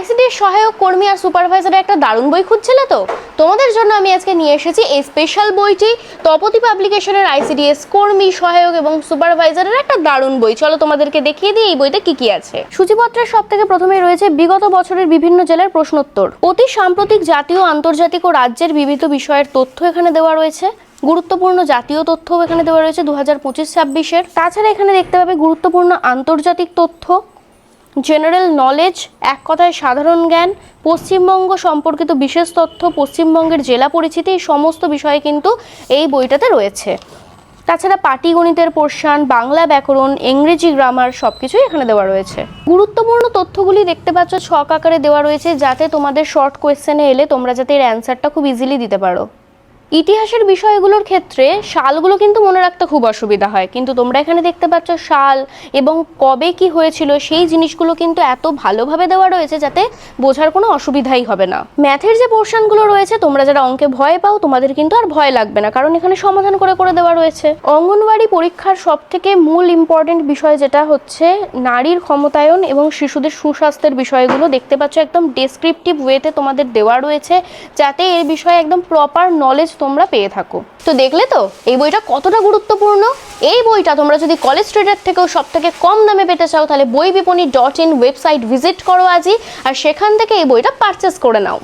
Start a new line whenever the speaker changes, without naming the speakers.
ICDS সহায়ক কর্মী আর সুপারভাইজারের একটা দারুণ বই খুঁজছিলে তো? তোমাদের জন্য আমি আজকে নিয়ে এসেছি এই স্পেশাল বইটি, তপতি পাবলিকেশনের আইসিডিএস কর্মী, সহায়ক এবং সুপারভাইজারের একটা দারুণ বই। চলো তোমাদেরকে দেখিয়ে দিই এই বইতে কি কি আছে। সূচিপত্রের সব থেকে প্রথমে রয়েছে বিগত বছরের বিভিন্ন জেলার প্রশ্নোত্তর, অতি সাম্প্রতিক জাতীয়, আন্তর্জাতিক ও রাজ্যের বিবিধ বিষয়ের তথ্য এখানে দেওয়া রয়েছে। গুরুত্বপূর্ণ জাতীয় তথ্যও এখানে দেওয়া রয়েছে 2025-26-এর। তাছাড়া এখানে দেখতে পাবে গুরুত্বপূর্ণ আন্তর্জাতিক তথ্য, জেনারেল নলেজ, এক কথায় সাধারণ জ্ঞান, পশ্চিমবঙ্গ সম্পর্কিত বিশেষ তথ্য, পশ্চিমবঙ্গের জেলা পরিচিতি, এই সমস্ত বিষয় কিন্তু এই বইটাতে রয়েছে। তাছাড়া পাটিগণিতের পোর্শন, বাংলা ব্যাকরণ, ইংরেজি গ্রামার সবকিছুই এখানে দেওয়া রয়েছে। গুরুত্বপূর্ণ তথ্যগুলি দেখতে পাচ্ছ ছক আকারে দেওয়া রয়েছে, যাতে তোমাদের শর্ট কোয়েশ্চেনে এলে তোমরা যাতে এর অ্যান্সারটা খুব ইজিলি দিতে পারো। ইতিহাসের বিষয়গুলোর ক্ষেত্রে সালগুলো কিন্তু মনে রাখতে খুব অসুবিধা হয়, কিন্তু তোমরা এখানে দেখতে পাচ্ছ সাল এবং কবে কি হয়েছিল সেই জিনিসগুলো কিন্তু এত ভালোভাবে দেওয়া রয়েছে যাতে বোঝার কোনো অসুবিধাই হবে না। ম্যাথের যে পোর্শনগুলো রয়েছে, তোমরা যারা অঙ্কে ভয় পাও তোমাদের কিন্তু আর ভয় লাগবে না, কারণ এখানে সমাধান করে করে দেওয়া রয়েছে। অঙ্গনওয়াড়ি পরীক্ষার সব থেকে মূল ইম্পর্টেন্ট বিষয় যেটা হচ্ছে নারীর ক্ষমতায়ন এবং শিশুদের সুস্বাস্থ্যের বিষয়গুলো দেখতে পাচ্ছ একদম ডেসক্রিপটিভ ওয়েতে তোমাদের দেওয়া রয়েছে, যাতে এই বিষয়ে একদম প্রপার নলেজ তোমরা পেয়ে থাকো। তো দেখলে তো এই বইটা কতটা গুরুত্বপূর্ণ। এই বইটা তোমরা যদি কলেজ স্ট্রিটের থেকেও সব থেকে কম দামে পেতে চাও, তাহলে বইবিপণী.in ওয়েবসাইট ভিজিট করো আজই, আর সেখান থেকে এই বইটা পারচেস করে নাও।